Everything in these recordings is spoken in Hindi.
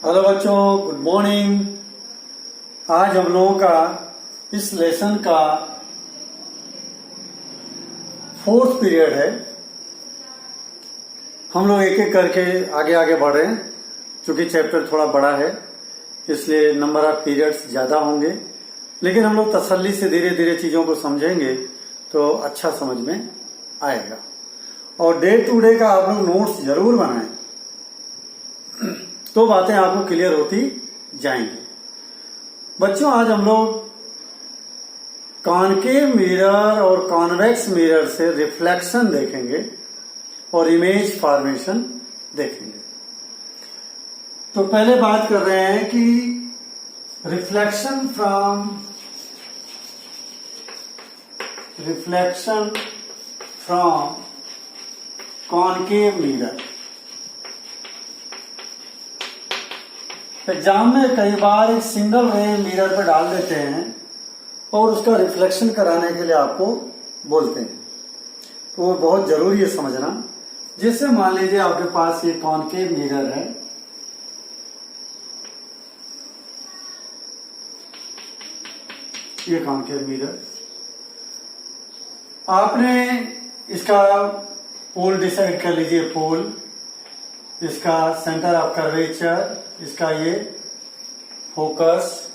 हेलो बच्चों, गुड मॉर्निंग। आज हम लोगों का इस लेसन का 4th पीरियड है। हम लोग एक एक करके आगे आगे बढ़ रहे हैं। चूंकि चैप्टर थोड़ा बड़ा है इसलिए नंबर ऑफ पीरियड्स ज्यादा होंगे, लेकिन हम लोग तसल्ली से धीरे धीरे चीजों को समझेंगे तो अच्छा समझ में आएगा। और डे टू डे का आप लोग नोट्स जरूर बनाएं, तो बातें आपको क्लियर होती जाएंगी। बच्चों, आज हम लोग कॉनकेव मिरर और कॉन्वेक्स मिरर से रिफ्लेक्शन देखेंगे और इमेज फॉर्मेशन देखेंगे। तो पहले बात कर रहे हैं कि reflection from concave mirror. Exam में कई बार एक सिंगल रे मिरर पर डाल देते हैं और उसका रिफ्लेक्शन कराने के लिए आपको बोलते हैं, तो वो बहुत जरूरी है समझना। जैसे मान लीजिए आपके पास ये कॉनकेव मिरर है, ये कॉनकेव मिरर, आपने इसका पोल डिसाइड कर लीजिए, पोल, इसका सेंटर ऑफ कर्वेचर, इसका ये फोकस।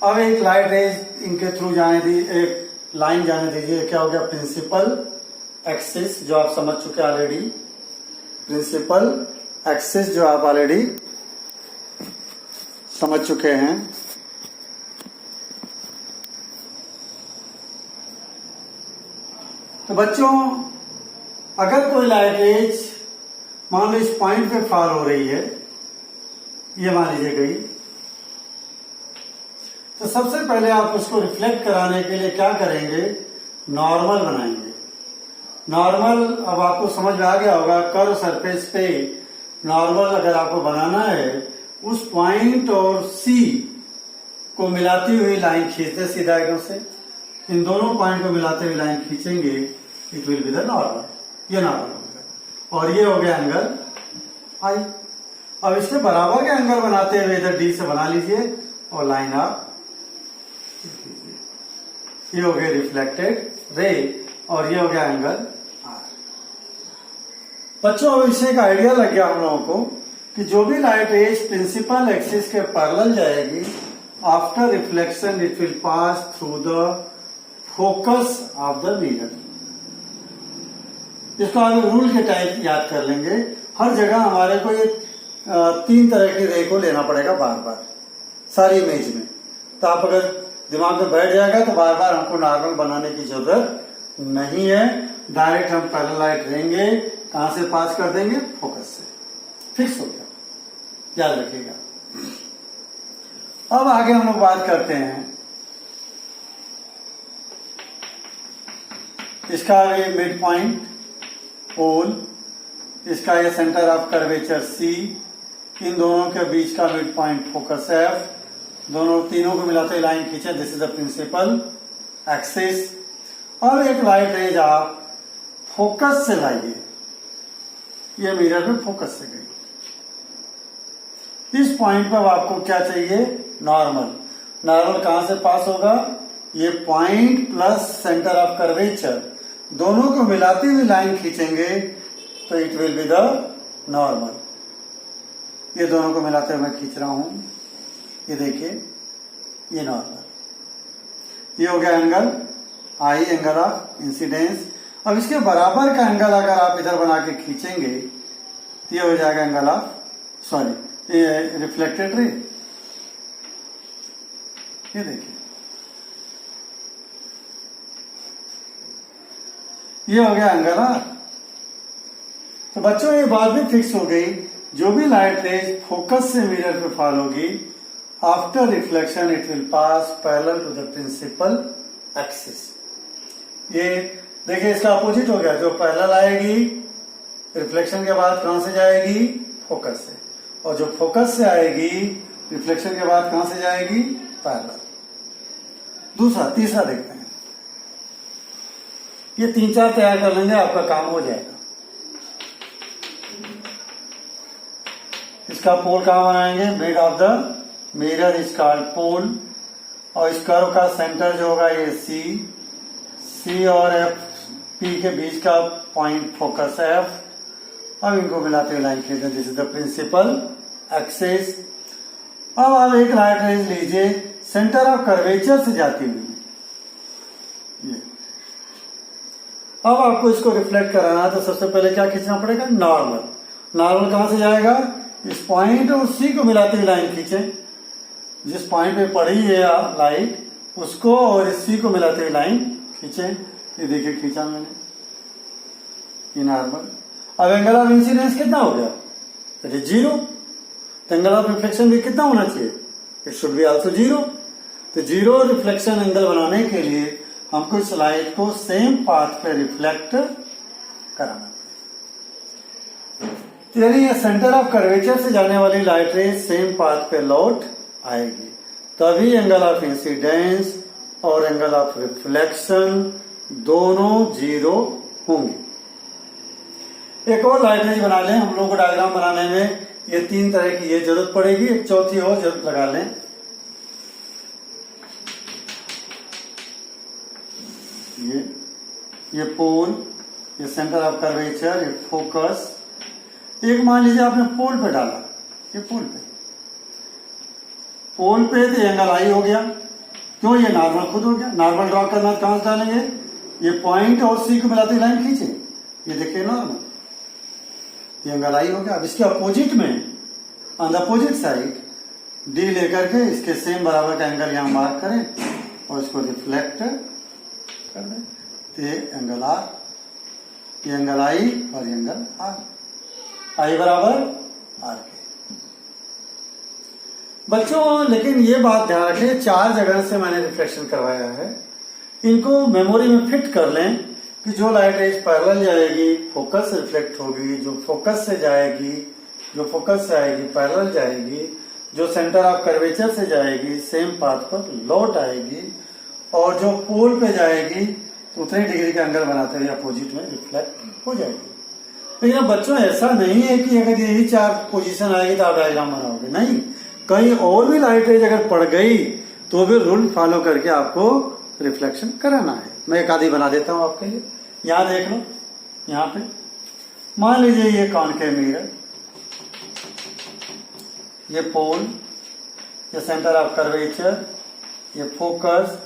अब एक लाइट रेज इनके थ्रू जाने दी, एक लाइन जाने दीजिए। क्या हो गया? प्रिंसिपल एक्सिस, जो आप समझ चुके ऑलरेडी। प्रिंसिपल एक्सिस जो आप ऑलरेडी समझ चुके हैं। तो बच्चों, अगर कोई लाइट रेज मान लो इस पॉइंट पे फॉल हो रही है, ये मान लीजिए गई, तो सबसे पहले आप उसको रिफ्लेक्ट कराने के लिए क्या करेंगे? नॉर्मल बनाएंगे। नॉर्मल, अब आपको समझ में आ गया होगा, कर्व सरफेस पे नॉर्मल अगर आपको बनाना है, उस पॉइंट और सी को मिलाती हुई लाइन खींचते सीधा एकदम से। इन दोनों पॉइंट को मिलाते हुए लाइन खींचेंगे, it will be the normal. ये नॉर्मल हो गया और ये हो गया एंगल आई। अब इसके बराबर का एंगल बनाते हुए इधर डी से बना लीजिए और लाइन आप, ये हो गया रिफ्लेक्टेड रे और ये हो गया एंगल आर। बच्चों, अब इससे एक आइडिया लग गया हम लोगों को कि जो भी लाइट रेज प्रिंसिपल एक्सिस के पैरेलल जाएगी, after reflection it will pass through the focus of the mirror. इसको आप रूल के टाइप याद कर लेंगे। हर जगह हमारे को ये 3 तरह की रे को लेना पड़ेगा बार बार सारी इमेज में। तो आप अगर दिमाग में बैठ जाएगा तो बार बार हमको नॉर्मल बनाने की जरूरत नहीं है। डायरेक्ट हम पैरेलल लाइट लेंगे, कहां से पास कर देंगे? फोकस से। फिक्स हो गया, याद रखिएगा। अब आगे हम लोग बात करते हैं इसका ये मिड पॉइंट पोल, इसका ये सेंटर ऑफ कर्वेचर सी, इन दोनों के बीच का मिड पॉइंट फोकस एफ, दोनों तीनों को मिलाते लाइन खींचे, this is the principal axis. और एक लाइट रेज आप फोकस से लाइए, ये मिरर में फोकस से गई। इस पॉइंट पर आपको क्या चाहिए? नॉर्मल। नॉर्मल कहां से पास होगा? ये point plus centre of curvature, दोनों को मिलाती हुई लाइन खींचेंगे तो it will be the normal. ये दोनों को मिलाते हुए मैं खींच रहा हूं, ये देखिए, ये नॉर्मल। ये हो गया angle I, angle of incidence. अब इसके बराबर का एंगल अगर आप इधर बना के खींचेंगे तो ये हो जाएगा एंगल ऑफ, सॉरी, ये रिफ्लेक्टेड रे। ये देखिए, ये हो गया एंगल आर। तो बच्चों, ये बात भी फिक्स हो गई, जो भी लाइट रेज फोकस से मिरर पे फॉल होगी, after reflection it will pass parallel to the principal axis. ये देखिए, इसका अपोजिट हो गया। जो पैरेलल आएगी रिफ्लेक्शन के बाद कहां से जाएगी? फोकस से। और जो फोकस से आएगी रिफ्लेक्शन के बाद कहां से जाएगी? पैरेलल। दूसरा, तीसरा देखते हैं। ये 3-4 तैयार कर लेंगे, आपका काम हो जाएगा। इसका पोल कहाँ बनाएंगे, mid of the mirror is called pole. और इस कर्व का सेंटर जो होगा ये सी और एफ पी के बीच का पॉइंट फोकस एफ। अब इनको मिलाते हुए लाइन खींचते हैं, this is the principal axis. अब आप एक लाइट रेज लीजिए सेंटर ऑफ कर्वेचर से जाती हुई ये। अब आपको इसको रिफ्लेक्ट कराना है तो सबसे पहले क्या खींचना पड़ेगा, नॉर्मल। नॉर्मल कहां से जाएगा, इस पॉइंट और सी को मिलाते हुए लाइन खींचे। जिस पॉइंट पे पड़ी है लाइट उसको और इस सी को मिलाते हुए लाइन खींचे। ये देखिए खींचा मैंने, ये नॉर्मल। अब एंगल ऑफ इंसिडेंस कितना हो गया, इट इज 0। तो एंगल ऑफ रिफ्लेक्शन भी कितना होना चाहिए, इट शुड बी आल्सो 0। तो 0 रिफ्लेक्शन एंगल बनाने के लिए हमको इस लाइट को सेम पाथ पे रिफ्लेक्ट कराना। यानी ये सेंटर ऑफ कर्वेचर से जाने वाली लाइट रे सेम पाथ पे लौट आएगी, तभी एंगल ऑफ इंसिडेंस और एंगल ऑफ रिफ्लेक्शन दोनों 0 होंगे। एक और लाइट रेंज बना लें हम लोगों को डायग्राम बनाने में। ये 3 तरह की ये जरूरत पड़ेगी, एक चौथी और जरूरत लगा लें। ये पोल, ये सेंटर ऑफ कर्वेचर, ये फोकस। एक मान लीजिए आपने पोल पे डाला, ये पोल पे तो एंगल आई हो गया, क्यों, ये नॉर्मल खुद हो गया। नॉर्मल ड्रॉ करना कहां से डालेंगे, ये पॉइंट और सी को मिलाते लाइन खींचे, ये देखिए नॉर्मल, ये एंगल आई हो गया। अब इसके अपोजिट में on the opposite side D लेकर के इसके सेम बराबर का एंगल यहां मार्क करें और इसको रिफ्लेक्ट कर दें। तो ये एंगल आर, ये एंगल आई और ये एंगल आर, आई बराबर आर के। बच्चों लेकिन ये बात ध्यान रखें, 4 जगह से मैंने रिफ्लेक्शन करवाया है, इनको मेमोरी में फिट कर लें कि जो लाइट एज पैरेलल जाएगी फोकस से रिफ्लेक्ट होगी, जो फोकस से आएगी पैरेलल जाएगी, जो सेंटर ऑफ कर्वेचर से जाएगी सेम पाथ पर लौट आएगी, और जो पोल पे जाएगी तो उतने डिग्री का एंगल बनाते हुए अपोजिट में रिफ्लेक्ट हो जाएगी। लेकिन अब बच्चों ऐसा नहीं है कि अगर यही 4 पोजीशन आएगी तो आप डायग्राम बनाओगे, नहीं, कहीं और भी लाइट रेज अगर पड़ गई तो भी रूल फॉलो करके आपको रिफ्लेक्शन कराना है। मैं एक आधी बना देता हूं आपके लिए, यहां देख लो। यहां पे मान लीजिए ये कॉनकेव मिरर, ये पोल, ये सेंटर ऑफ कर्वेचर, ये फोकस,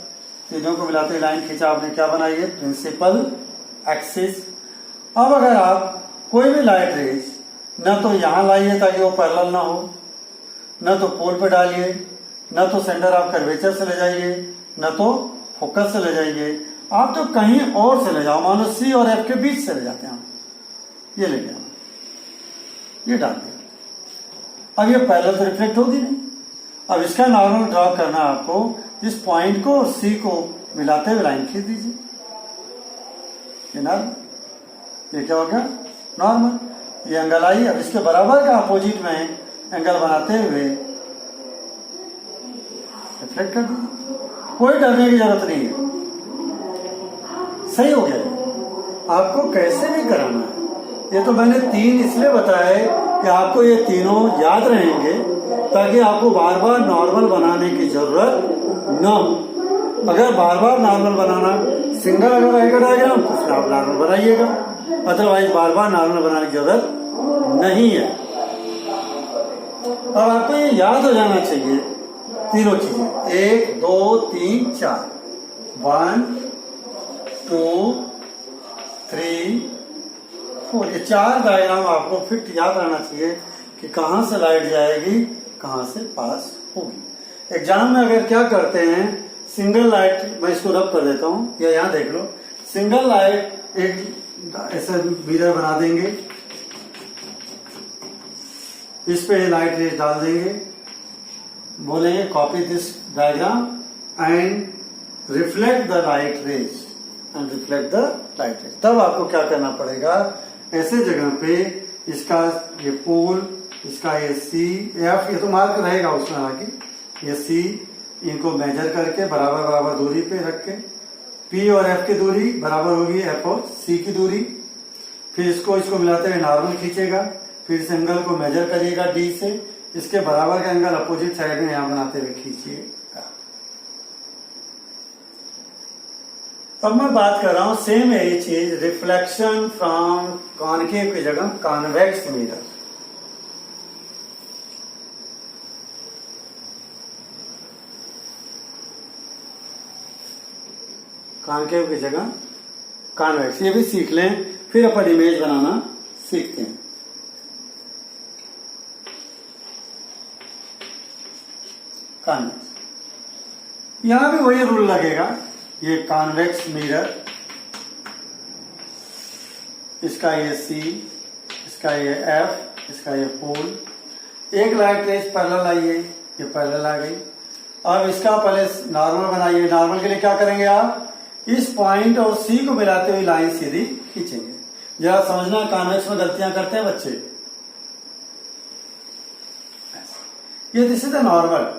तीनों को मिलाते लाइन खींचा आपने, क्या बनाई है, प्रिंसिपल एक्सिस। अब अगर आप कोई भी लाइट रेज न तो यहां लाइए ताकि वो पैरेलल ना हो, न तो पोल पे डालिए, न तो सेंटर ऑफ कर्वेचर से ले जाइए, न तो फोकस से ले जाइए, आप तो कहीं और से ले जाओ, मान लो सी और एफ के बीच से ले जाते हैं, ये ले गया, ये डाल दिया। अब ये पैरेलल तो रिफ्लेक्ट होगी नहीं। अब इसका नॉर्मल ड्रॉ करना आपको, इस पॉइंट को और सी को मिलाते हुए लाइन खींच दीजिए, ये नॉर्मल, ये क्या हो गया, नॉर्मल। ये एंगल आई, अब इसके बराबर का अपोजिट में एंगल बनाते हुए रिफ्लेक्ट कर दीजिए, कोई डरने की जरूरत नहीं है, सही हो गया। आपको कैसे भी कराना है, ये तो मैंने 3 इसलिए बताए कि आपको ये तीनों याद रहेंगे ताकि आपको बार बार नॉर्मल बनाने की जरूरत न हो। अगर बार बार नॉर्मल बनाना सिंगल अगर रहेगा डायग्राम तो उसमें आप नॉर्मल बनाइएगा, अदरवाइज बार बार नॉर्मल बनाने की जरूरत नहीं है। अब आपको ये याद हो जाना चाहिए तीनों चीजें, 1 2 3 4, 1 2 3 4, ये 4 डायग्राम आपको फिट याद रहना चाहिए कि कहां से लाइट जाएगी, कहां से पास होगी। एग्जाम में अगर क्या करते हैं, सिंगल लाइट, मैं इसको रब कर देता हूं, या यहां देख लो, सिंगल लाइट एक ऐसा मिरर बना देंगे, इस पे लाइट रेज डाल देंगे, बोलेंगे copy this diagram and reflect the light rays and reflect the light rays. तब आपको क्या करना पड़ेगा, ऐसे जगह पे इसका ये पोल, इसका ये सी एफ, ये तो मार्क रहेगा उसमें, हालांकि ये सी, इनको मेजर करके बराबर बराबर दूरी पे रख के, पी और एफ की दूरी बराबर होगी एफ और सी की दूरी, फिर इसको मिलाते हुए नॉर्मल खींचेगा, फिर इस एंगल को मेजर करिएगा डी से, इसके बराबर का एंगल अपोजिट साइड में यहां बनाते हुए खींचिएगा। अब मैं बात कर रहा हूं सेम यही चीज, रिफ्लेक्शन फ्रॉम कॉनकेव की जगह कॉन्वेक्स मिरर। कॉनकेव की जगह कॉन्वेक्स, ये भी सीख लें, फिर अपन इमेज बनाना सीखते हैं। कॉन्वेक्स, यहां भी वही रूल लगेगा। ये कॉन्वेक्स मिरर, इसका ये सी, इसका ये एफ, इसका ये पोल, एक लाइट रेज पैरेलल आई है, ये पैरेलल आ गई। अब इसका पहले नॉर्मल बनाइए। नॉर्मल के लिए क्या करेंगे आप, इस पॉइंट और सी को मिलाते हुए लाइन सीधी खींचेंगे। जरा समझना, कॉन्वेक्स में गलतियां करते हैं बच्चे। ये दिस इज द नॉर्मल,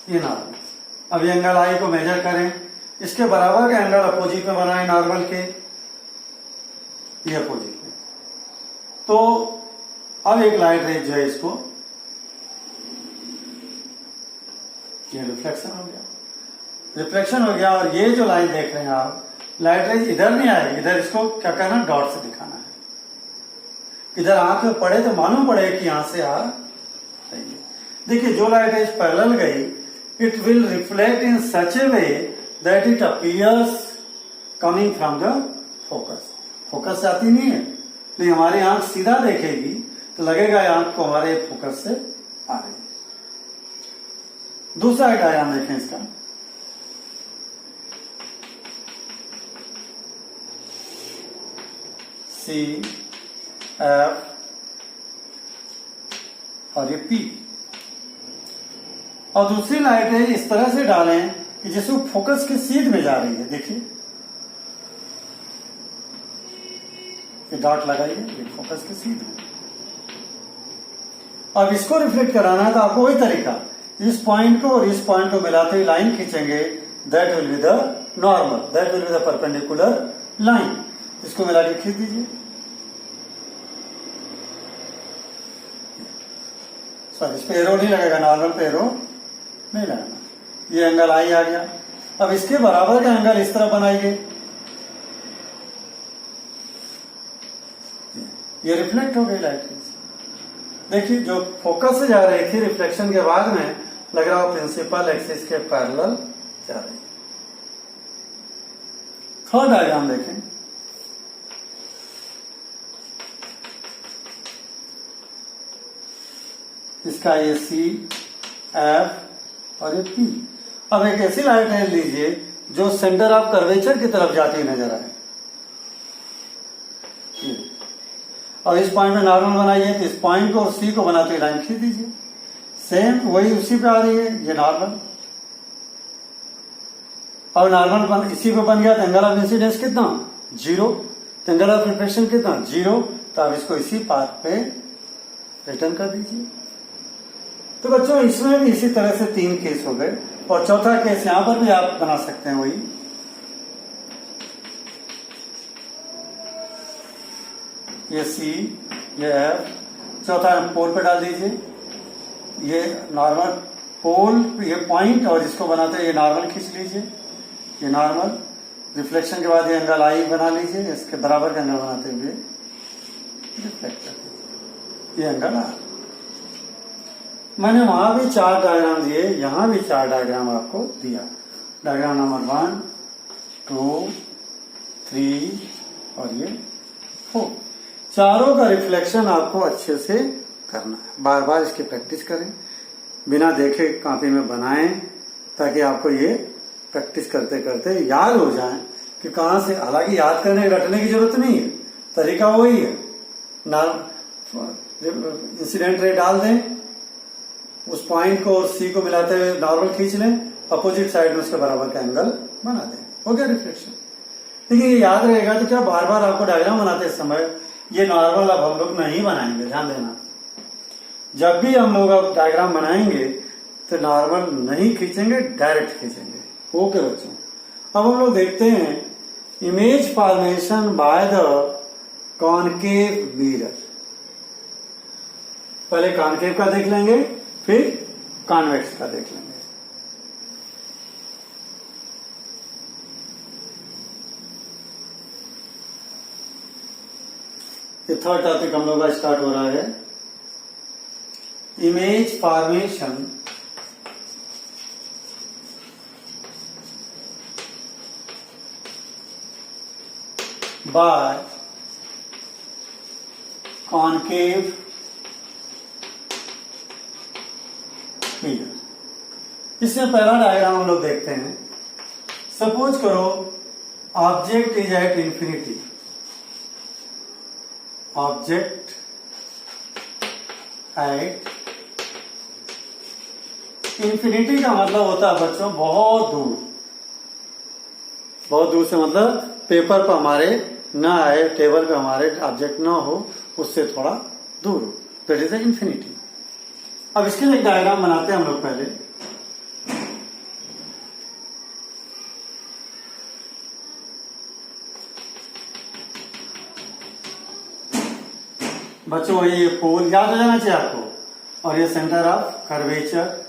ये नॉर्मल। अब ये एंगल आई को मेजर करें, इसके बराबर का एंगल अपोजिट में बनाए नॉर्मल के, ये अपोजिट में। तो अब एक लाइट रेज जो है इसको, ये रिफ्लेक्शन हो गया, रिफ्लेक्शन हो गया। और ये जो लाइन देख रहे हैं आप, लाइट रेज इधर नहीं आएगी, इधर इसको क्या करना, डॉट से दिखाना है। इधर आंख में पड़े तो मालूम पड़े कि यहां से आ रही है। देखिए, जो लाइट रेज पैरेलल गई, it will reflect in such A way that it appears coming from the focus. Focus से आती नहीं है, लेकिन हमारी आंख सीधा देखेगी तो लगेगा आंख को हमारे फोकस से आ रही है। दूसरा डायग्राम देखें इसका, सी, एफ और ये पी। और दूसरी लाइटें इस तरह से डालें कि जैसे वो फोकस के सीध में जा रही है। देखिए, ये डॉट लगाइए, ये फोकस के सीध में। अब इसको रिफ्लेक्ट कराना है तो आपको वही तरीका, इस पॉइंट को और इस पॉइंट को मिलाते हुए लाइन खींचेंगे। That will be the normal, that will be the perpendicular line. इसको मिला के खींच दीजिए। सॉरी, इस पे एरो नहीं लगेगा, नॉर्मल पे एरो नहीं लगाना। ये एंगल आई आ गया। अब इसके बराबर का एंगल इस तरह बनाइए, ये रिफ्लेक्ट हो गई लाइट। देखिए, जो फोकस से जा रही थी रिफ्लेक्शन के बाद में, लग रहा हो प्रिंसिपल एक्सिस के पैरेलल जा रही है। थर्ड डायग्राम देखें, इसका ये सी, एफ और ये पी। अब एक ऐसी लाइट रेंज लीजिए जो सेंटर ऑफ कर्वेचर की तरफ जाती हुई नजर आए। और इस पॉइंट में नॉर्मल बनाइए तो इस पॉइंट को और सी को बनाते हुए लाइन खींच दीजिए। सेम वही उसी पे आ रही है, ये नॉर्मल। और नॉर्मल इसी पे बन गया तो एंगल ऑफ इंसिडेंस कितना, 0। तो एंगल ऑफ रिफ्लेक्शन कितना, 0। तो आप इसको इसी पाथ पे रिटर्न कर दीजिए। तो बच्चों, इसमें भी इसी तरह से 3 केस हो गए। और चौथा केस यहां पर भी आप बना सकते हैं वही। ये सी, ये एफ, चौथा पोल पे डाल दीजिए। ये नॉर्मल पोल, ये पॉइंट, और इसको बनाते ये नॉर्मल खींच लीजिए। ये नॉर्मल रिफ्लेक्शन के बाद ये एंगल आई बना लीजिए, इसके बराबर का एंगल बनाते हुए रिफ्लेक्ट कर दीजिए। ये एंगल आ, मैंने वहां भी 4 डायग्राम दिए, यहां भी 4 डायग्राम आपको दिया। डायग्राम नंबर 1, 2, 3 और ये 4। चारों का रिफ्लेक्शन आपको अच्छे से करना है। बार बार इसकी प्रैक्टिस करें, बिना देखे कॉपी में बनाएं, ताकि आपको ये प्रैक्टिस करते करते याद हो जाए कि कहां से। हालांकि याद करने रटने की जरूरत नहीं है, तरीका वही है। इंसिडेंट रे डाल दें, उस पॉइंट को और सी को मिलाते हुए नॉर्मल खींच लें, अपोजिट साइड में उसके बराबर का एंगल बना दें, हो गया रिफ्लेक्शन। लेकिन ये याद रहेगा तो क्या बार बार आपको डायग्राम बनाते समय ये नॉर्मल अब हम लोग नहीं बनाएंगे, ध्यान देना। जब भी हम लोग डायग्राम बनाएंगे तो नॉर्मल नहीं खींचेंगे, डायरेक्ट खींचेंगे। ओके बच्चों, अब हम लोग देखते हैं image formation by the concave mirror. पहले कॉनकेव का देख लेंगे, फिर कॉन्वेक्स का देख लेंगे। ये थर्ड टॉपिक हम लोग का स्टार्ट हो रहा है, image formation by concave mirror. इसमें पहला डायग्राम हम लोग देखते हैं। सपोज करो object is at infinity, object at infinity का मतलब होता है बच्चों बहुत दूर। बहुत दूर से मतलब पेपर पर हमारे ना आए, टेबल पे हमारे ऑब्जेक्ट ना हो, उससे थोड़ा दूर हो, दैट इज इंफिनिटी। अब इसके लिए एक डायग्राम बनाते हैं हम लोग पहले। बच्चों ये पोल याद हो जाना चाहिए आपको, और ये सेंटर ऑफ कर्वेचर,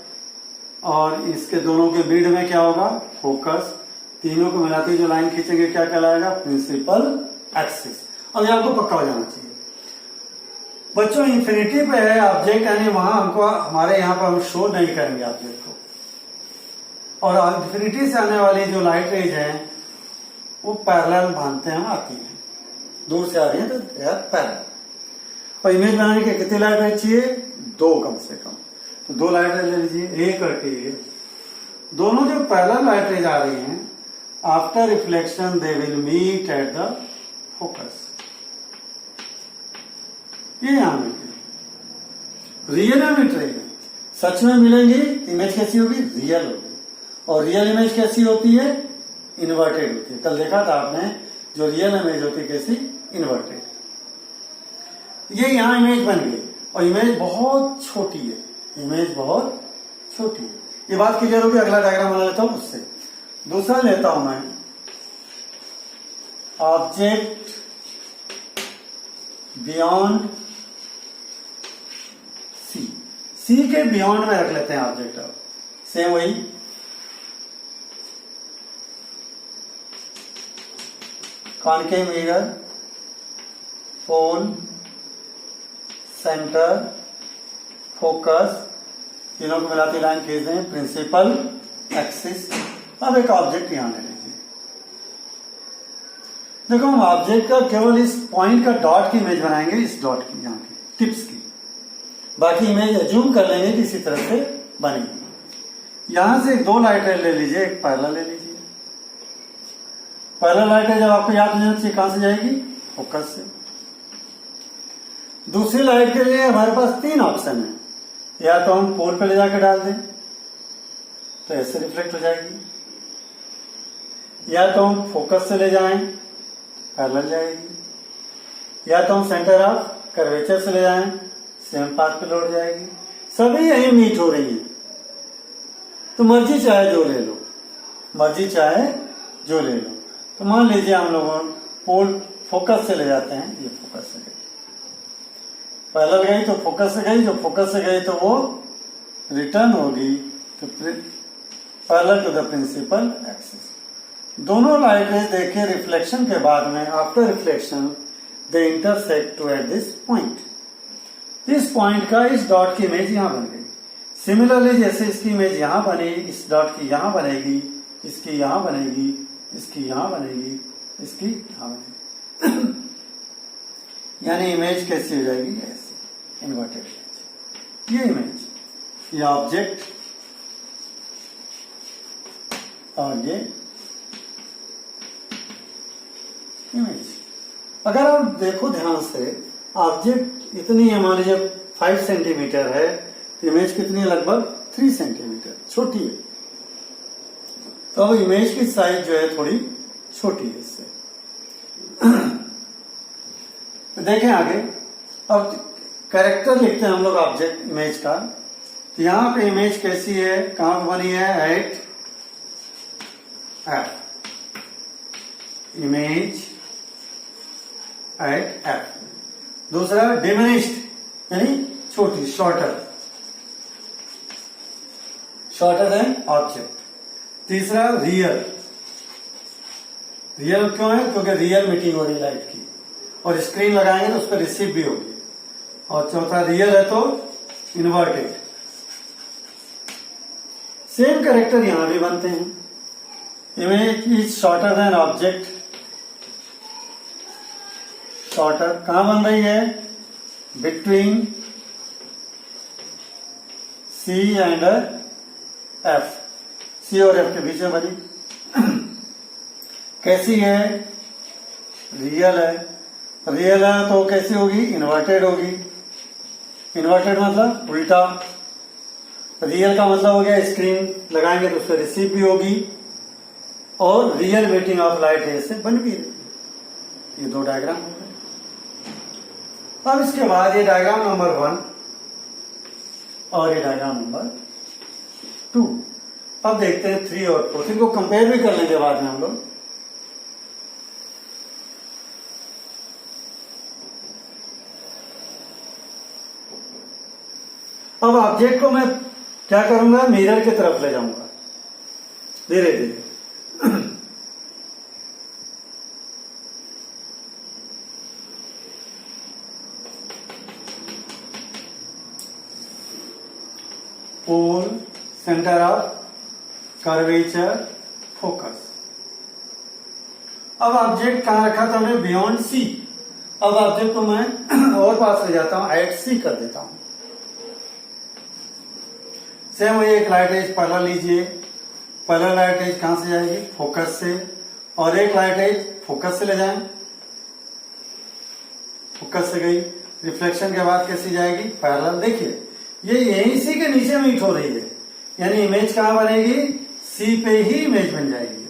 और इसके दोनों के बीड में क्या होगा, फोकस। तीनों को मिलाते जो लाइन खींचेंगे क्या कहलाएगा, प्रिंसिपल एक्सिस। अब ये आपको पक्का हो जाना चाहिए। बच्चों इंफिनिटी पे है ऑब्जेक्ट, यानी वहां हमको हमारे यहाँ पर हम शो नहीं करेंगे ऑब्जेक्ट को, और इंफिनिटी से आने वाली जो लाइट रेज है वो पैरेलल मानते हैं, आती है, दूर से आ रही है तो यार पैरेलल। और इमेज बनाने के कितनी लाइट रेज चाहिए, 2 कम से कम। तो 2 लाइट रेज ले लीजिए, एक करके दोनों जो पैरेलल लाइट रेज आ रही हैं, after reflection they will meet at the focus. ये यहां मिलेंगे, रियल में मिट रही है, सच में मिलेंगी। इमेज कैसी होगी, रियल होगी। और रियल इमेज कैसी होती है, इन्वर्टेड होती है। कल देखा था आपने, जो रियल इमेज होती है कैसी, इन्वर्टेड। ये यहां इमेज बन गई, और इमेज बहुत छोटी है, इमेज बहुत छोटी है। ये बात क्लियर होगी। अगला डायग्राम बना लेता हूं उससे। दूसरा लेता हूं मैं, ऑब्जेक्ट बियॉन्ड सी। सी के बियॉन्ड में रख लेते हैं ऑब्जेक्ट। अब सेम वही, कॉनकेव मिरर, पोल, सेंटर, फोकस, तीनों को मिलाती लाइन खींच दें, प्रिंसिपल एक्सिस। अब एक ऑब्जेक्ट यहां ले लीजिए। देखो हम ऑब्जेक्ट का केवल इस पॉइंट का डॉट की इमेज बनाएंगे, इस डॉट की, यहाँ की टिप्स की। बाकी इमेज एज्यूम कर लेंगे कि इसी तरह से बनेगी। यहां से 2 लाइटें ले लीजिए, एक पैरेलल ले लीजिए। पैरेलल लाइटें जब आपको याद हो जाना चाहिए, कहां से जाएगी, फोकस से। दूसरी लाइट के लिए हमारे पास 3 ऑप्शन है। या तो हम पोल पे ले जाकर डाल दें तो ऐसे रिफ्लेक्ट हो जाएगी, या तो हम फोकस से ले जाएं, पैरेलल जाएगी, या तो हम सेंटर ऑफ कर्वेचर से ले जाएं, सेम पाथ पे लौट जाएगी। सभी यही मीट हो रही है। तो मर्जी चाहे जो ले लो, मर्जी चाहे जो ले लो। तो मान लीजिए हम लोग पोल फोकस से ले जाते हैं, ये फोकस से गई, पैरेलल गई तो फोकस से गई, जो फोकस से गई तो वो रिटर्न होगी तो parallel to the principal axis. दोनों लाइट रेज देखिए रिफ्लेक्शन के बाद में, after reflection they intersect to at this point. इस पॉइंट का इस डॉट की इमेज यहां बन गई। सिमिलरली जैसे इसकी इमेज यहां बनी, इस डॉट की यहां बनेगी, इसकी यहां बनेगी, इसकी यहां बनेगी, इसकी यहां बनेगी। यानी इमेज कैसी हो जाएगी, ऐसी इन्वर्टेड इमेज। ये इमेज, ये ऑब्जेक्ट, और ये इमेज। अगर आप देखो ध्यान से, ऑब्जेक्ट इतनी है, मान लीजिए 5 सेंटीमीटर है, इमेज कितनी है, लगभग 3 सेंटीमीटर, छोटी है। तो अब इमेज की साइज जो है थोड़ी छोटी है इससे। तो देखें आगे, अब कैरेक्टर लिखते हैं हम लोग ऑब्जेक्ट इमेज का। तो यहां पे इमेज कैसी है, कहां बनी है, at F, image at F. दूसरा डिमिनिश्ड, यानी छोटी, शॉर्टर देन ऑब्जेक्ट। तीसरा रियल, रियल क्यों है? क्योंकि रियल मीटिंग हो रही है लाइट की, और स्क्रीन लगाएंगे तो उस पर रिसीव भी होगी। और चौथा रियल है तो इन्वर्टेड। सेम कैरेक्टर यहां भी बनते हैं। Image is shorter than object. Shorter कहां बन रही है? बिटवीन सी एंड एफ, सी और एफ के बीच में बनी। कैसी है? रियल है। रियल है तो कैसी होगी? इन्वर्टेड होगी। इन्वर्टेड मतलब उल्टा। रियल का मतलब हो गया स्क्रीन लगाएंगे तो उस पर रिसीव भी होगी, और रियल मीटिंग ऑफ लाइट रे से बन भी रही। ये दो डायग्राम हो गए। अब इसके बाद ये डायग्राम नंबर 1 और ये डायग्राम नंबर 2। अब देखते हैं 3 और 4, इनको कंपेयर भी कर लेंगे बाद में हम लोग। अब ऑब्जेक्ट को मैं क्या करूंगा? मिरर की तरफ ले जाऊंगा धीरे धीरे। Pole, centre of curvature, focus. अब ऑब्जेक्ट कहां रखा था हमने? Beyond C. अब ऑब्जेक्ट को मैं और पास ले जाता हूं, एट सी कर देता हूं। सेम वही एक लाइट एज पैरेलल लीजिए। पैरेलल लाइट एज कहां से जाएगी? फोकस से। और एक लाइट एज फोकस से ले जाएं, फोकस से गई। रिफ्लेक्शन के बाद कैसी जाएगी? पैरेलल। देखिए ये यहीं सी के नीचे मीट हो रही है, यानी इमेज कहां बनेगी? सी पे ही इमेज बन जाएगी,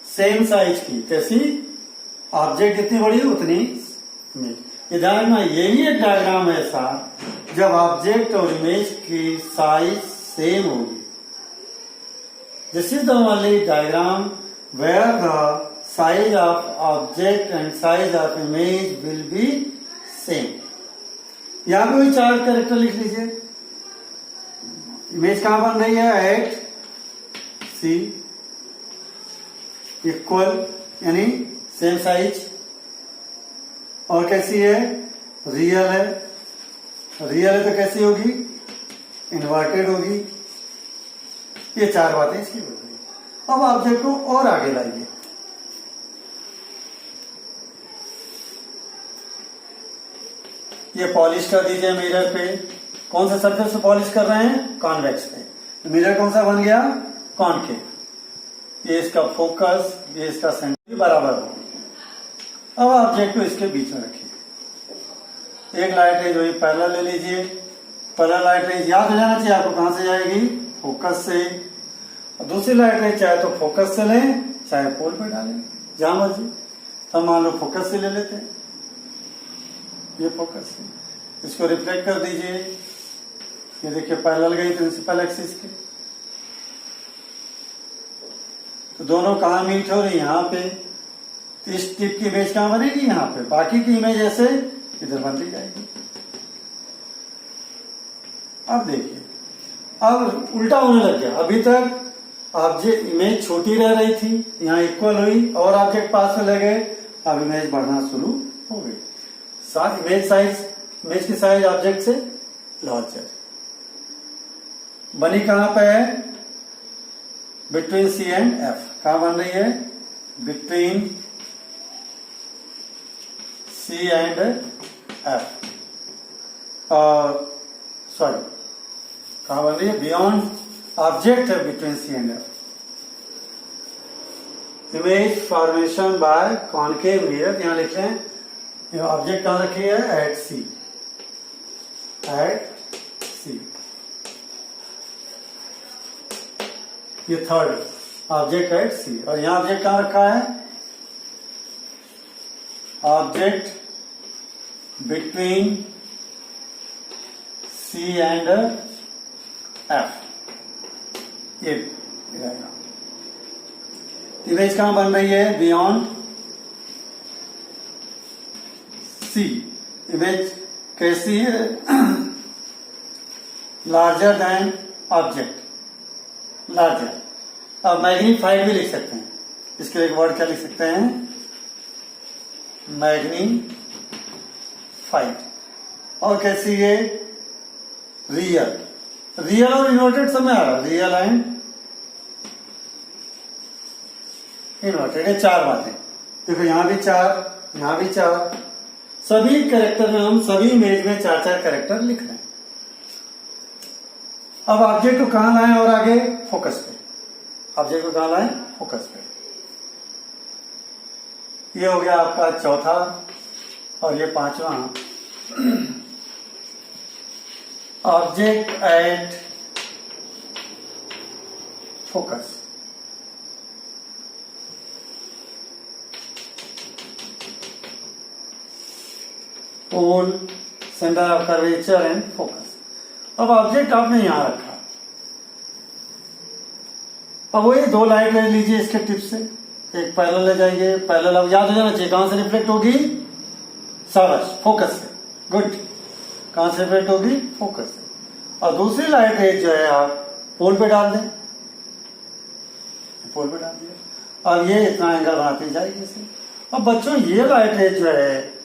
सेम साइज की। कैसी? ऑब्जेक्ट जितनी बड़ी उतनी इमेज। ये ध्यान रखना, यही एक डायग्राम है ऐसा जब ऑब्जेक्ट और इमेज की साइज सेम होगी। This is the only diagram where the size of object and size of image will be same. यहां पे वही 4 कैरेक्टर लिख लीजिए। इमेज कहां बन रही है? एट सी, इक्वल यानी सेम साइज। और कैसी है? रियल है। रियल है तो कैसी होगी? इन्वर्टेड होगी। ये 4 बातें इसकी हो गई। अब ऑब्जेक्ट को और आगे लाइए। ये पॉलिश कर दीजिए मिरर पे। कौन सा सरफेस पे पॉलिश कर रहे हैं? कॉन्वेक्स पे। मिरर कौन सा बन गया? कॉनकेव। ये इसका फोकस, ये इसका सेंटर बराबर हो। अब ऑब्जेक्ट को इसके बीच में रखिए। एक लाइट रेज वही पैरेलल ले लीजिए। पैरेलल लाइट रेज याद हो जाना चाहिए आपको, कहां से जाएगी? फोकस से। और दूसरी लाइट रेज चाहे तो फोकस से लें, चाहे पोल पे डालें, जहां मर्जी। तो मान लो फोकस से ले लेते हैं, ये फोकस है। इसको रिफ्लेक्ट कर दीजिए। ये देखिए पैरेलल गई प्रिंसिपल एक्सिस के, तो दोनों कहां मीट हो रही? यहां पे। तो इस टिप की इमेज कहां बनेगी? यहां पे। बाकी की इमेज ऐसे इधर बनती जाएगी। अब देखिए, अब उल्टा होने लग गया। अभी तक ऑब्जेक्ट इमेज छोटी रह रही थी, यहां इक्वल हुई और ऑब्जेक्ट पास में ले गए, अब इमेज बढ़ना शुरू हो गई। इमेज की साइज ऑब्जेक्ट से लार्जर बनी। कहां पे है? Between C and F. कहां बन रही है? Between C and F. Sorry, कहां बन रही है? बियॉन्ड ऑब्जेक्ट है between C and F. Image formation by concave mirror, यहां लिख लें। ये ऑब्जेक्ट कहां रखी है? At C. At C. ये थर्ड ऑब्जेक्ट एट सी। और यहां ऑब्जेक्ट कहां रखा है? Object between C and F. ये इमेज कहां बन रही है? Beyond C. इमेज कैसी है, लार्जर देन ऑब्जेक्ट, लार्जर। अब मैग्नीफाइड भी लिख सकते हैं, इसके लिए एक वर्ड क्या लिख सकते हैं, मैग्नीफाइड। और कैसी है, रियल, रियल और इन्वर्टेड सब में आ रहा, रियल एंड इन्वर्टेड, ये चार बातें। देखो यहां भी चार, यहां भी चार, सभी कैरेक्टर में हम सभी इमेज में चार चार कैरेक्टर लिख रहे हैं। अब ऑब्जेक्ट को कहां लाएं और आगे फोकस पे, ऑब्जेक्ट को कहां लाएं, फोकस पे। ये हो गया आपका चौथा और ये पांचवा, object at focus. Pole, centre of curvature and focus. अब ऑब्जेक्ट आपने यहां रखा, अब वही दो लाइट ले लीजिए इसके टिप से, एक पैरेलल ले जाइए, पैरेलल अब याद हो जाना चाहिए कहां से रिफ्लेक्ट होगी, शाबाश, फोकस से, गुड, कहां से रिफ्लेक्ट होगी, फोकस से। और दूसरी लाइट रेज जो है आप पोल पे डाल दें, पोल पे डाल दिया, अब ये इतना एंगल बनाती जाएगी इसे। अब बच्चों ये लाइट रेज जो है,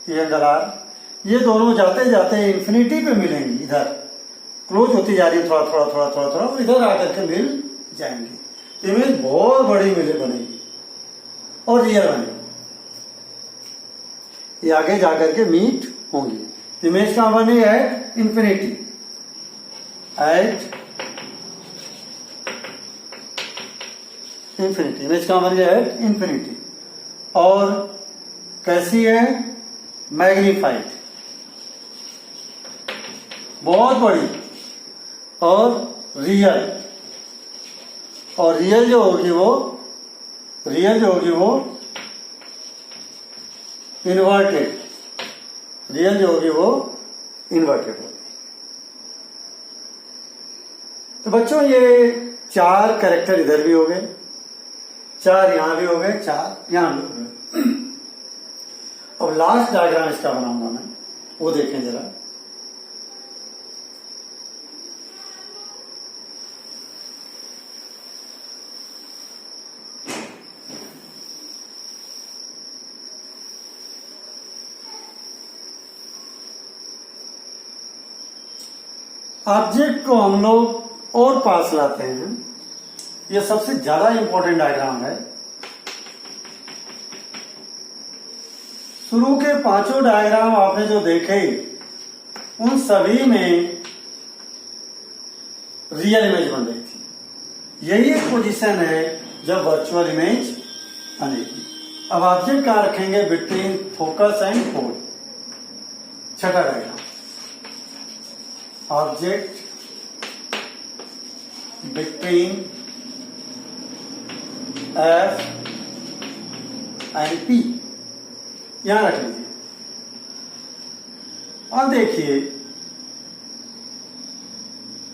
ये एंगल आर, ये दोनों जाते जाते इंफिनिटी पे मिलेंगी, इधर क्लोज होती जा रही है, थोड़ा थोड़ा थोड़ा थोड़ा थोड़ा, इधर आकर के मिल जाएंगे, तो इमेज बहुत बड़ी मिले बनेगी और रियल बनेगी, ये आगे जाकर के मीट होंगी। इमेज कहां बनी, at infinity, at infinity, image कहां बन गया, एट इंफिनिटी। और कैसी है, मैग्नीफाइड, बहुत बड़ी, और रियल, और रियल जो होगी वो, रियल जो होगी वो इन्वर्टेड, रियल जो होगी वो इन्वर्टेड होगी। तो बच्चों ये चार कैरेक्टर इधर भी हो गए, चार यहां भी हो गए, चार यहां भी हो गए। अब लास्ट डायग्राम इसका बनाऊंगा मैं, वो देखें जरा। ऑब्जेक्ट को हम लोग और पास लाते हैं, यह सबसे ज्यादा इंपॉर्टेंट डायग्राम है। शुरू के पांचों डायग्राम आपने जो देखे, उन सभी में रियल इमेज बन रही थी। यही एक पोजीशन है जब वर्चुअल इमेज बनेगी। अब ऑब्जेक्ट कहां रखेंगे, बिटवीन फोकस एंड पोल। छठा diagram, object between F and P, यहां रख लीजिए। अब देखिए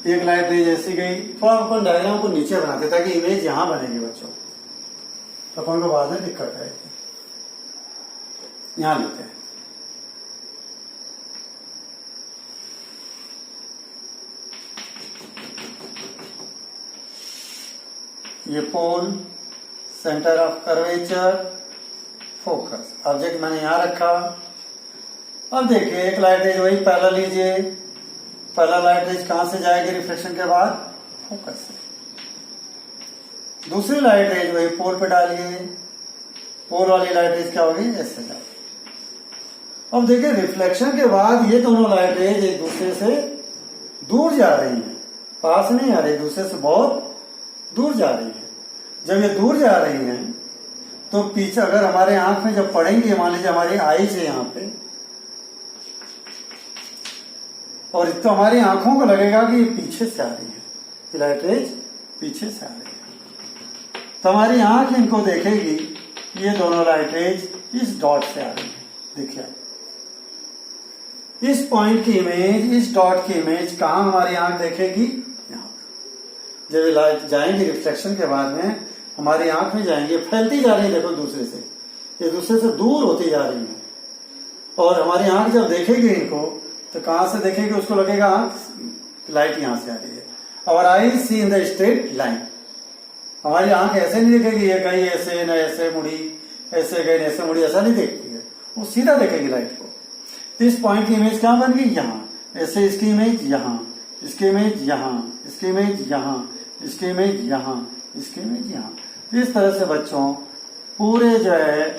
एक लाइट रेज ऐसी गई, थोड़ा अपन डायग्राम को नीचे बनाते ताकि इमेज यहां बनेगी बच्चों, तो अपन को बाद में दिक्कत आएगी। यहां लेते हैं, ये pole, centre of curvature, focus, object मैंने यहां रखा। अब देखिए एक लाइट रेज वही पैरेलल लीजिए, पहला लाइट रेज कहां से जाएगी रिफ्लेक्शन के बाद, फोकस से। दूसरी लाइट रेज वही पोल पे डालिए, पोल वाली लाइट रेज क्या होगी, ऐसे जाएगी। अब देखिए रिफ्लेक्शन के बाद ये दोनों लाइट रेज एक दूसरे से दूर जा रही हैं, पास नहीं आ रही, एक दूसरे से बहुत दूर जा रही है। जब ये दूर जा रही हैं तो पीछे अगर हमारे आंख में जब पड़ेंगी, मान लीजिए हमारी आईज है यहाँ पे, और तो हमारी आंखों को लगेगा कि ये पीछे से आ रही है, लाइट रेज पीछे से आ रही है, तो हमारी आंख इनको देखेगी, ये दोनों लाइट रेज इस डॉट से आ रही है। देखिए इस पॉइंट की इमेज, इस डॉट की इमेज कहां हमारी आंख देखेगी, यहाँ। जब ये लाइट जाएंगी रिफ्लेक्शन के बाद में हमारी आंख में जाएंगे, फैलती जा रही है, देखो दूसरे से, ये दूसरे से दूर होती जा रही है, और हमारी आंख जब देखेगी इनको तो कहां से देखेगी, उसको लगेगा लाइट यहां से आ रही है। और आई सी इन द स्ट्रेट लाइन, हमारी आंख ऐसे नहीं देखेगी, ये गई ऐसे न ऐसे मुड़ी, ऐसे गई न ऐसे मुड़ी, ऐसा नहीं देखती है, वो सीधा देखेगी लाइट को। तो इस पॉइंट की इमेज क्या बन गई, यहाँ ऐसे, इसकी इमेज यहाँ, इसकी इमेज यहाँ, इसकी इमेज यहाँ, इसकी इमेज यहाँ, इसकी इमेज यहाँ। इस तरह से बच्चों पूरे जो है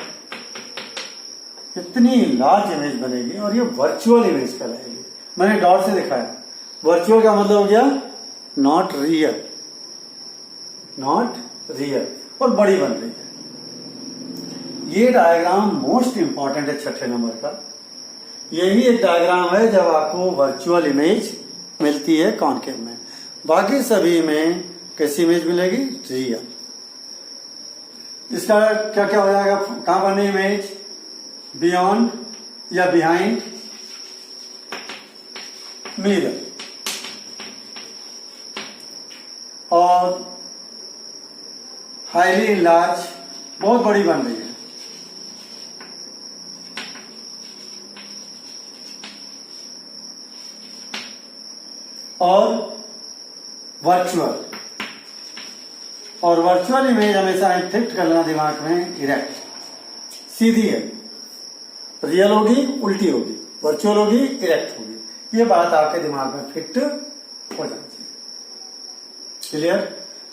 इतनी लार्ज इमेज बनेगी और ये वर्चुअल इमेज कहलाएगी। मैंने डॉट से दिखाया, वर्चुअल का मतलब हो गया नॉट रियल, नॉट रियल, और बड़ी बन रही है। ये डायग्राम मोस्ट इंपॉर्टेंट है 6ठे नंबर का। यही एक डायग्राम है जब आपको वर्चुअल इमेज मिलती है कॉनकेव में। बाकी सभी में कैसी इमेज मिलेगी, रियल। इसका क्या क्या हो जाएगा, कहां बनी इमेज, बियॉन्ड या बिहाइंड मिरर, और हाईली लार्ज, बहुत बड़ी बन रही है। और वर्चुअल, और वर्चुअल इमेज हमेशा फिक्स करना दिमाग में, इरेक्ट, सीधी है। रियल होगी उल्टी होगी, वर्चुअल होगी इरेक्ट होगी, ये बात आपके दिमाग में फिट हो जानी चाहिए। क्लियर,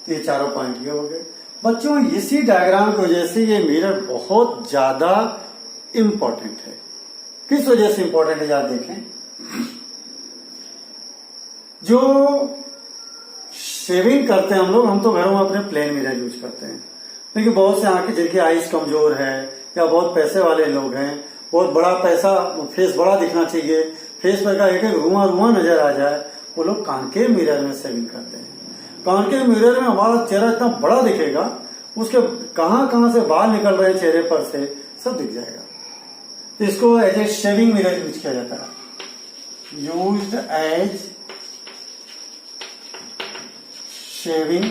ये चारों पॉइंट ये हो गए बच्चों। इसी डायग्राम की वजह से ये मिरर बहुत ज्यादा इंपॉर्टेंट है। किस वजह से इंपॉर्टेंट है जरा देखें। जो शेविंग करते हैं हम तो घरों में अपने प्लेन मिरर यूज करते हैं, लेकिन बहुत से आंखें जिनकी आईज कमजोर है या बहुत पैसे वाले लोग हैं, बहुत बड़ा पैसा, फेस बड़ा दिखना चाहिए, फेस पर का एक एक रुआ रुआ नजर आ जाए, वो लोग कॉनकेव मिरर में शेविंग करते हैं। कॉनकेव मिरर में हमारा चेहरा इतना बड़ा दिखेगा, उसके कहां कहां से बाल निकल रहे हैं चेहरे पर से सब दिख जाएगा। इसको as a shaving mirror use किया जाता है, यूज्ड एज शेविंग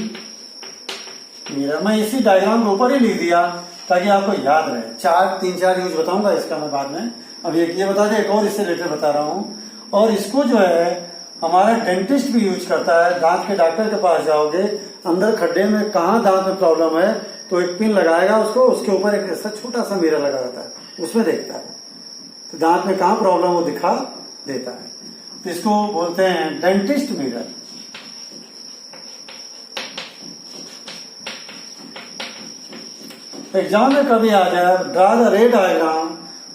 मिरर। मैं इसी डायग्राम के ऊपर ही लिख दिया ताकि आपको याद रहे। 3-4 यूज बताऊंगा इसका मैं बाद में। अब एक ये बता दें, एक और इससे रिलेटेड बता रहा हूं। और इसको जो है हमारा डेंटिस्ट भी यूज करता है। दांत के डॉक्टर के पास जाओगे, अंदर खड्डे में कहाँ दांत में प्रॉब्लम है तो एक पिन लगाएगा उसको, उसके ऊपर एक ऐसा छोटा सा मिरर लगा रहता है, उसमें देखता है तो दांत में कहाँ प्रॉब्लम वो दिखा देता है। तो इसको बोलते हैं डेंटिस्ट मिरर। एग्जाम में कभी आ जाए, draw the ray diagram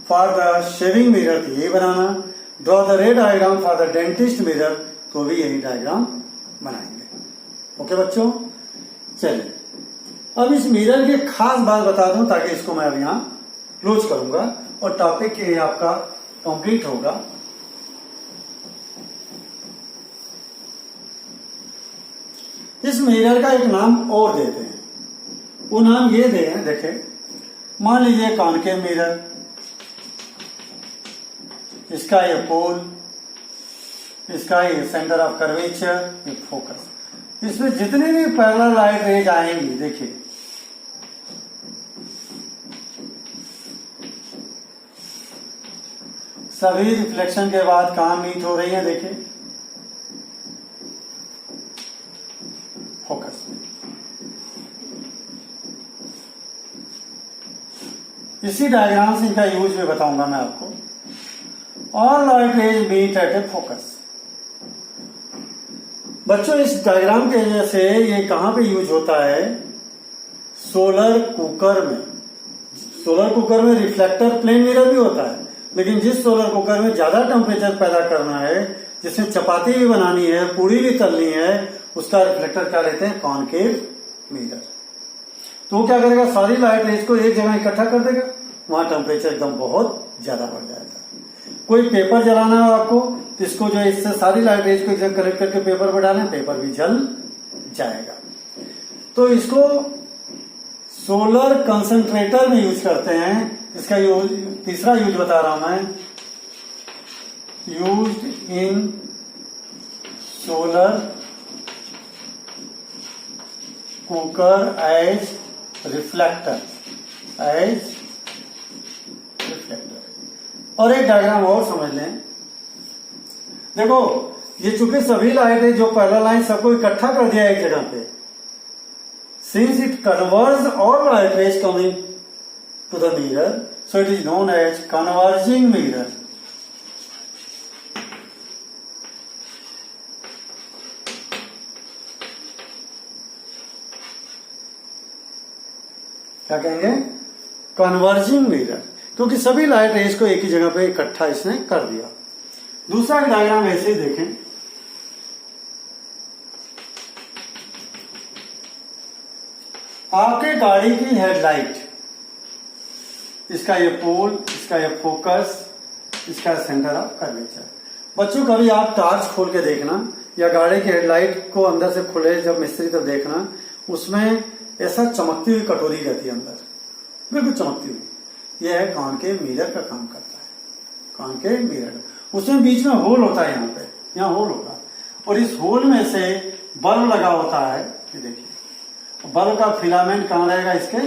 for the shaving mirror, तो यही बनाना। Draw the ray diagram for the dentist mirror, तो भी यही डायग्राम बनाएंगे। ओके बच्चों, चलिए अब इस मिरर की खास बात बता दूं ताकि इसको मैं अब यहां क्लोज करूंगा और टॉपिक ये आपका कंप्लीट होगा। इस मिरर का एक नाम और देते हैं, वो नाम ये दे हैं, देखें, मान लीजिए कॉनकेव मिरर, इसका ये पोल, इसका ये सेंटर ऑफ कर्वेचर, ये फोकस। इसमें जितनी भी पैरेलल लाइट रेज आएंगी, देखिए सभी रिफ्लेक्शन के बाद कहां मीट हो रही है, देखिए फोकस में। इसी डायग्राम से इनका यूज भी बताऊंगा मैं आपको। All light rays meet at a focus. बच्चों इस डायग्राम के वजह से ये कहां पे यूज होता है, सोलर कुकर में। सोलर कुकर में रिफ्लेक्टर प्लेन मिरर भी होता है, लेकिन जिस सोलर कुकर में ज्यादा टेम्परेचर पैदा करना है, जिसमें चपाती भी बनानी है, पूड़ी भी तलनी है, उसका रिफ्लेक्टर क्या लेते हैं, कॉनकेव मिरर। तो वो क्या करेगा, सारी लाइट रेज को एक जगह इकट्ठा कर देगा, वहां टेम्परेचर एकदम बहुत ज्यादा बढ़ जाएगा। कोई पेपर जलाना हो आपको, तो इसको जो है इससे सारी लाइट रेज को एक जगह कलेक्ट करके पेपर पर डालें, पेपर भी जल जाएगा। तो इसको सोलर कंसंट्रेटर में यूज करते हैं। इसका यूज, तीसरा यूज बता रहा हूं मैं, used in solar cooker as reflector, as reflector. और एक डायग्राम और समझ लें, देखो ये चूंकि सभी लाइट है जो पहला लाइन सबको इकट्ठा कर दिया एक जगह पे, since it converge all light rays coming to the mirror, so it is known as converging mirror. क्या कहेंगे? कन्वर्जिंग मिरर, क्योंकि सभी लाइट रेज को एक ही जगह पे इकट्ठा इसने कर दिया। दूसरा डायग्राम ऐसे ही देखें, आपके गाड़ी की हेडलाइट, इसका ये पोल, इसका ये फोकस, इसका सेंटर ऑफ कर्वेचर। बच्चों कभी आप टॉर्च खोल के देखना या गाड़ी की हेडलाइट को अंदर से खुले जब मिस्त्री तब देखना, उसमें ऐसा चमकती हुई कटोरी रहती है अंदर, बिल्कुल चमकती हुई। यह है कॉनकेव मिरर का काम करता है, कॉनकेव मिरर। उसमें बीच में होल होता है, यहाँ होल होगा, और इस होल में से बल्ब लगा होता है। ये देखिए बल्ब का फिलामेंट कहाँ रहेगा? इसके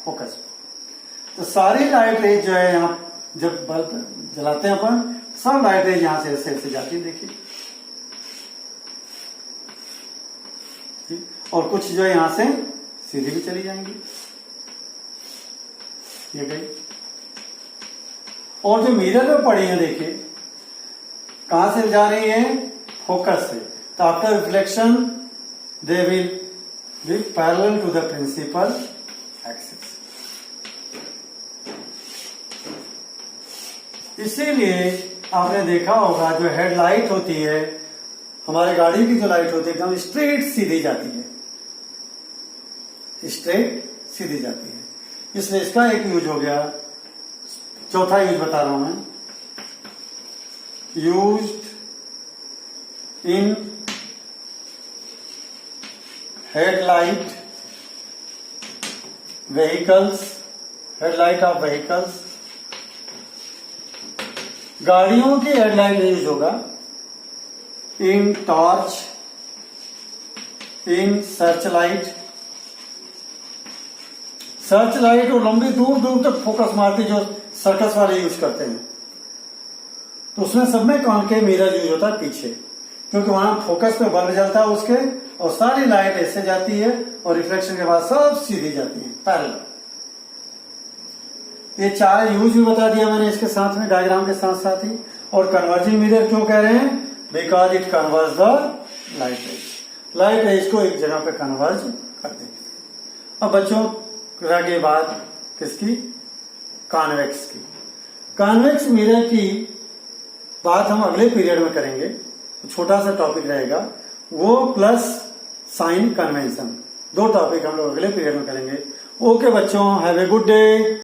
फोकस पे। तो सारी लाइट रेज जो है यहाँ जब बल्ब जलाते हैं अपन, सब लाइट रेज यहां से ऐसे जाती है, देखिए। और कुछ जो है यहां से सीधी भी चली जाएंगी, ये गई। और जो मिरर में पड़ी है देखिए कहां से जा रही है? फोकस से। तो after reflection they will be parallel to the principal axis. इसीलिए आपने देखा होगा जो हेडलाइट होती है, हमारे गाड़ी की जो लाइट होती है एकदम स्ट्रेट सीधी जाती है, स्ट्रेट सीधी जाती है। इसलिए इसका एक यूज हो गया। चौथा यूज बता रहा हूं मैं, used in headlight vehicles, headlight of vehicles. गाड़ियों की हेडलाइट यूज होगा in torch, in search light. Search light और लंबी दूर दूर तक फोकस मारती जो सर्कस वाले यूज करते हैं, तो उसमें सब में कॉनकेव मिरर यूज होता है पीछे, क्योंकि वहां फोकस पे बल्ब जलता है उसके, और सारी लाइट ऐसे जाती है और रिफ्लेक्शन के बाद सब सीधी जाती है पैरेलल। ये चार यूज भी बता दिया मैंने इसके साथ में, डायग्राम के साथ साथ ही। और कन्वर्जिंग मिरर क्यों कह रहे हैं? Because it converge the light rays, light rays को एक जगह पे कन्वर्ज कर देती है। अब बच्चों रह गई बात किसकी? कॉन्वेक्स की। कॉन्वेक्स मिरर की बात हम अगले पीरियड में करेंगे, छोटा सा टॉपिक रहेगा वो, प्लस साइन कन्वेंशन। दो टॉपिक हम लोग अगले पीरियड में करेंगे। ओके बच्चों, हैव ए गुड डे।